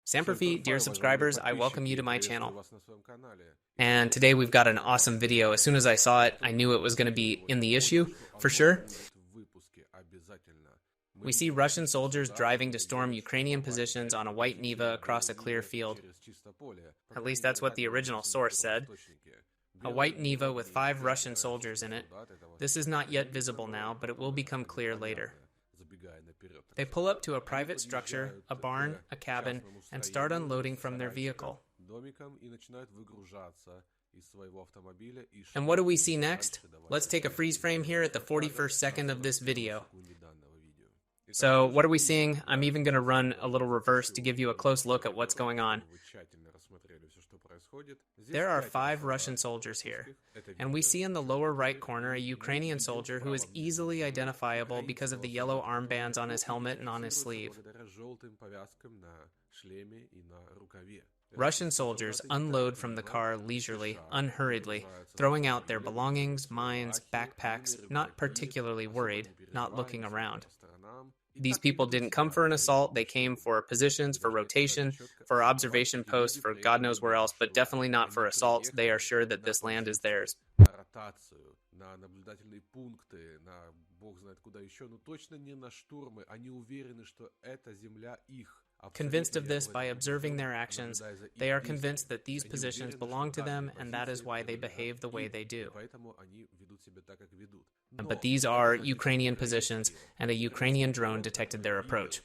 Samperfi, dear subscribers, I welcome you to my channel. And today we've got an awesome video. As soon as I saw it, I knew it was going to be in the issue, for sure. We see Russian soldiers driving to storm Ukrainian positions on a white Niva across a clear field. At least that's what the original source said. A white Niva with 5 Russian soldiers in it. This is not yet visible now, but it will become clear later. They pull up to a private structure, a barn, a cabin, and start unloading from their vehicle. And what do we see next? Let's take a freeze frame here at the 41st second of this video. So what are we seeing? I'm even going to run a little reverse to give you a close look at what's going on. There are 5 Russian soldiers here, and we see in the lower right corner a Ukrainian soldier who is easily identifiable because of the yellow armbands on his helmet and on his sleeve. Russian soldiers unload from the car leisurely, unhurriedly, throwing out their belongings, mines, backpacks, not particularly worried, not looking around. These people didn't come for an assault, they came for positions, for rotation, for observation posts, for God knows where else, but definitely not for assaults. They are sure that this land is theirs. Convinced of this by observing their actions, they are convinced that these positions belong to them, and that is why they behave the way they do. But these are Ukrainian positions, and a Ukrainian drone detected their approach.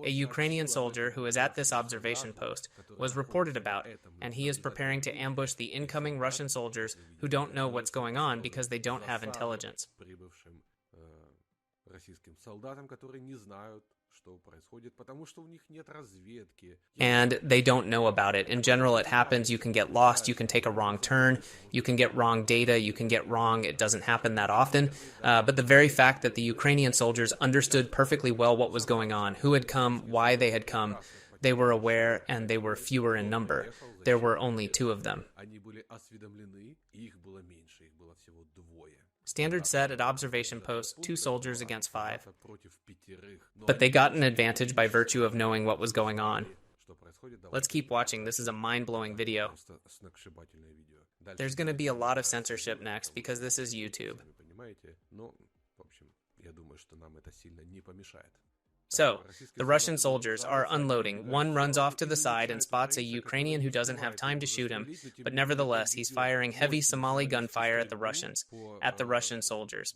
A Ukrainian soldier who is at this observation post was reported about, and he is preparing to ambush the incoming Russian soldiers who don't know what's going on because they don't have intelligence. And they don't know about it. In general, it happens. You can get lost. You can take a wrong turn. You can get wrong data. You can get wrong. It doesn't happen that often. But the very fact that the Ukrainian soldiers understood perfectly well what was going on, who had come, why they had come, they were aware, and they were fewer in number. There were only 2 of them. Standard set at observation post, 2 soldiers against 5. But they got an advantage by virtue of knowing what was going on. Let's keep watching. This is a mind-blowing video. There's going to be a lot of censorship next because this is YouTube. So, the Russian soldiers are unloading. One runs off to the side and spots a Ukrainian who doesn't have time to shoot him, but nevertheless, he's firing heavy Somali gunfire at the Russian soldiers.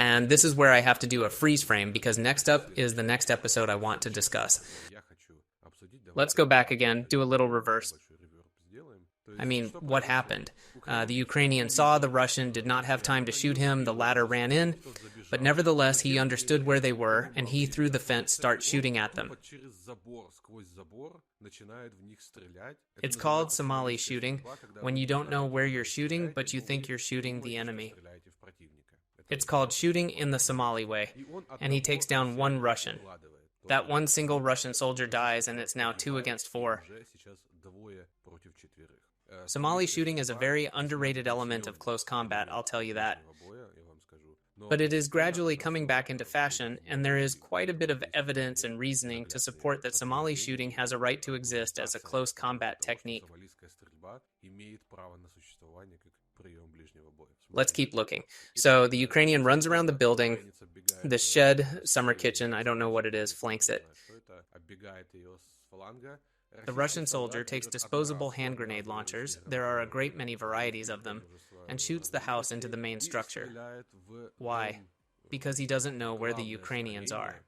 And this is where I have to do a freeze frame, because next up is the next episode I want to discuss. Let's go back again, do a little reverse. I mean, what happened? The Ukrainian saw the Russian, did not have time to shoot him, the latter ran in, but nevertheless he understood where they were, and he, through the fence, starts shooting at them. It's called Somali shooting, when you don't know where you're shooting, but you think you're shooting the enemy. It's called shooting in the Somali way, and he takes down 1 Russian. That 1 single Russian soldier dies, and it's now 2 against 4. Somali shooting is a very underrated element of close combat, I'll tell you that. But it is gradually coming back into fashion, and there is quite a bit of evidence and reasoning to support that Somali shooting has a right to exist as a close combat technique. Let's keep looking. So the Ukrainian runs around the building. The shed, summer kitchen, I don't know what it is, flanks it. The Russian soldier takes disposable hand grenade launchers, there are a great many varieties of them, and shoots the house into the main structure. Why? Because he doesn't know where the Ukrainians are.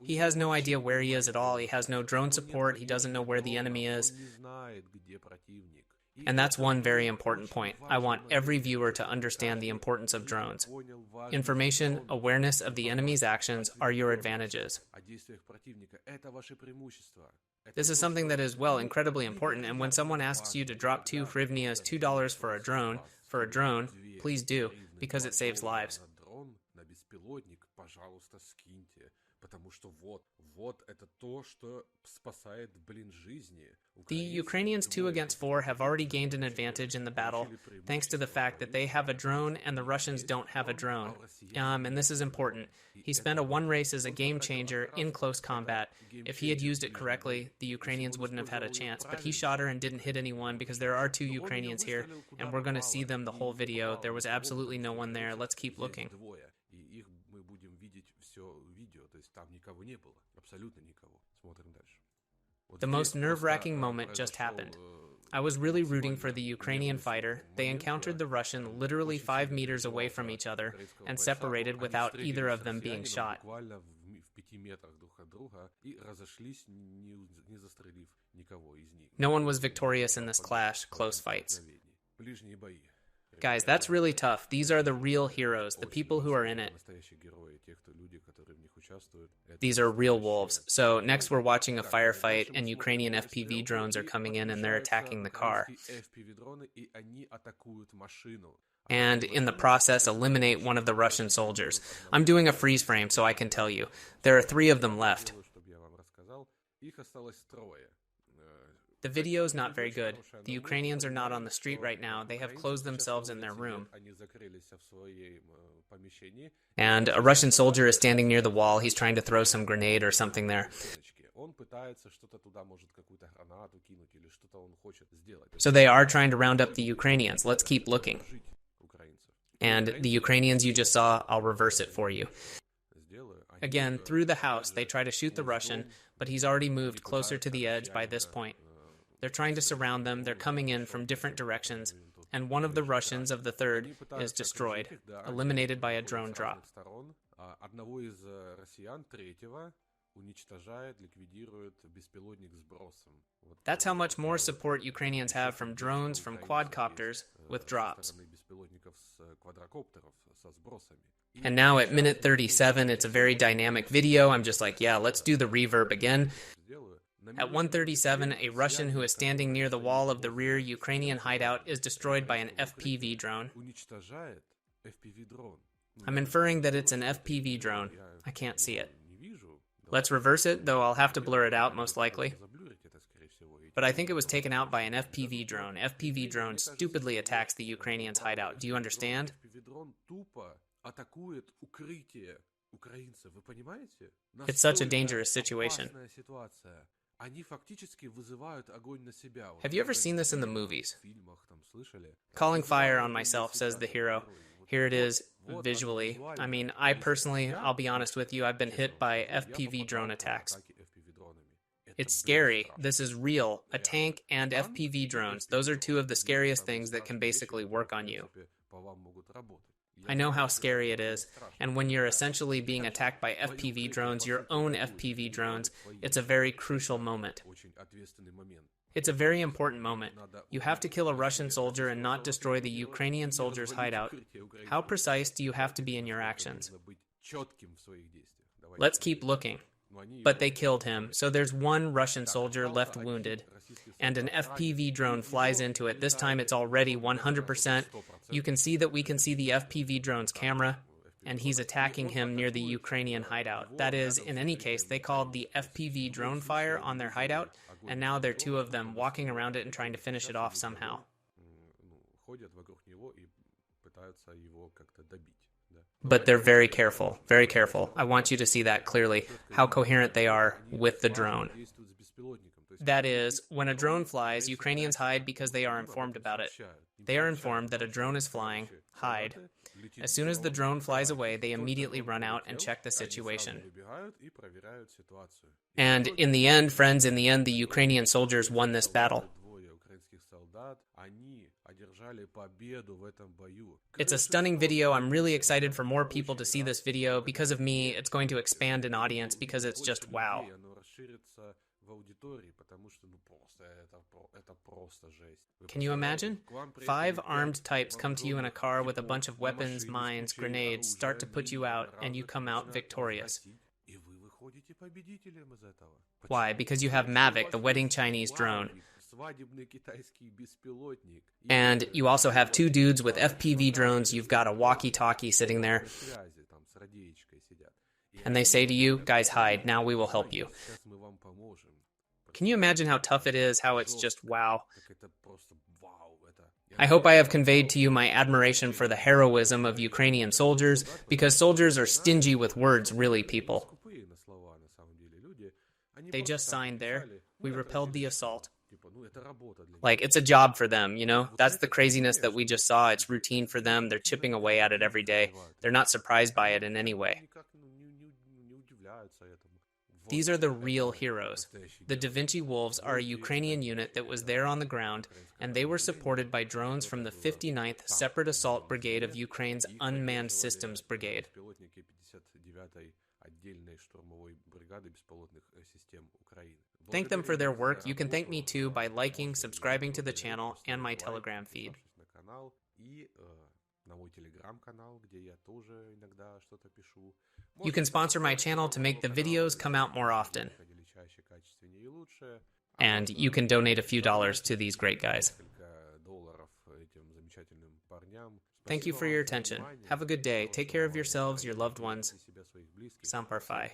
He has no idea where he is at all, he has no drone support, he doesn't know where the enemy is. And that's one very important point. I want every viewer to understand the importance of drones. Information, awareness of the enemy's actions are your advantages. This is something that is, well, incredibly important, and when someone asks you to drop 2 hryvnias, $2 for a drone, please do, because it saves lives. The Ukrainians 2 against 4 have already gained an advantage in the battle, thanks to the fact that they have a drone and the Russians don't have a drone. And this is important. He spent a 1 race as a game changer in close combat. If he had used it correctly, the Ukrainians wouldn't have had a chance. But he shot her and didn't hit anyone because there are 2 Ukrainians here, and we're going to see them the whole video. There was absolutely no one there. Let's keep looking. The most nerve-wracking moment just happened. I was really rooting for the Ukrainian fighter. They encountered the Russian literally 5 meters away from each other and separated without either of them being shot. No one was victorious in this clash, close fights. Guys, that's really tough. These are the real heroes, the people who are in it. These are real wolves. So next we're watching a firefight and Ukrainian FPV drones are coming in and they're attacking the car. And in the process eliminate one of the Russian soldiers. I'm doing a freeze frame so I can tell you. There are 3 of them left. The video's not very good. The Ukrainians are not on the street right now. They have closed themselves in their room. And a Russian soldier is standing near the wall. He's trying to throw some grenade or something there. So they are trying to round up the Ukrainians. Let's keep looking. And the Ukrainians you just saw, I'll reverse it for you. Again, through the house, they try to shoot the Russian, but he's already moved closer to the edge by this point. They're trying to surround them. They're coming in from different directions. And one of the Russians of the 3rd is destroyed, eliminated by a drone drop. That's how much more support Ukrainians have from drones, from quadcopters, with drops. And now at minute 37, it's a very dynamic video. I'm just like, yeah, let's do the reverb again. At 1:37, a Russian who is standing near the wall of the rear Ukrainian hideout is destroyed by an FPV drone. I'm inferring that it's an FPV drone. I can't see it. Let's reverse it, though I'll have to blur it out most likely. But I think it was taken out by an FPV drone. FPV drone stupidly attacks the Ukrainians' hideout. Do you understand? It's such a dangerous situation. Have you ever seen this in the movies? Calling fire on myself, says the hero. Here it is, visually. I mean, I personally, I'll be honest with you, I've been hit by FPV drone attacks. It's scary. This is real. A tank and FPV drones. Those are 2 of the scariest things that can basically work on you. I know how scary it is, and when you're essentially being attacked by FPV drones, your own FPV drones, it's a very crucial moment. It's a very important moment. You have to kill a Russian soldier and not destroy the Ukrainian soldier's hideout. How precise do you have to be in your actions? Let's keep looking. But they killed him, so there's 1 Russian soldier left wounded, and an FPV drone flies into it. This time it's already 100%. You can see that we can see the FPV drone's camera, and he's attacking him near the Ukrainian hideout. That is, in any case, they called the FPV drone fire on their hideout, and now there are 2 of them walking around it and trying to finish it off somehow. But they're very careful, very careful. I want you to see that clearly, how coherent they are with the drone. That is, when a drone flies, Ukrainians hide because they are informed about it. They are informed that a drone is flying, hide. As soon as the drone flies away, they immediately run out and check the situation. And in the end, friends, in the end, the Ukrainian soldiers won this battle. It's a stunning video. I'm really excited for more people to see this video. Because of me, it's going to expand an audience because it's just wow. Can you imagine? 5 armed types come to you in a car with a bunch of weapons, mines, grenades, start to put you out, and you come out victorious. Why? Because you have Mavic, the wedding Chinese drone. And you also have 2 dudes with FPV drones. You've got a walkie-talkie sitting there. and they say to you, guys, hide, now we will help you. Can you imagine how tough it is, how it's just wow? I hope I have conveyed to you my admiration for the heroism of Ukrainian soldiers, because soldiers are stingy with words, really, people. They just signed there. We repelled the assault. Like, it's a job for them, you know? That's the craziness that we just saw. It's routine for them. They're chipping away at it every day. They're not surprised by it in any way. These are the real heroes. The Da Vinci Wolves are a Ukrainian unit that was there on the ground, and they were supported by drones from the 59th Separate Assault Brigade of Ukraine's Unmanned Systems Brigade. Thank them for their work. You can thank me too by liking, subscribing to the channel, and my Telegram feed. You can sponsor my channel to make the videos come out more often. And you can donate a few dollars to these great guys. Thank you for your attention. Have a good day. Take care of yourselves, your loved ones. Semper Fi.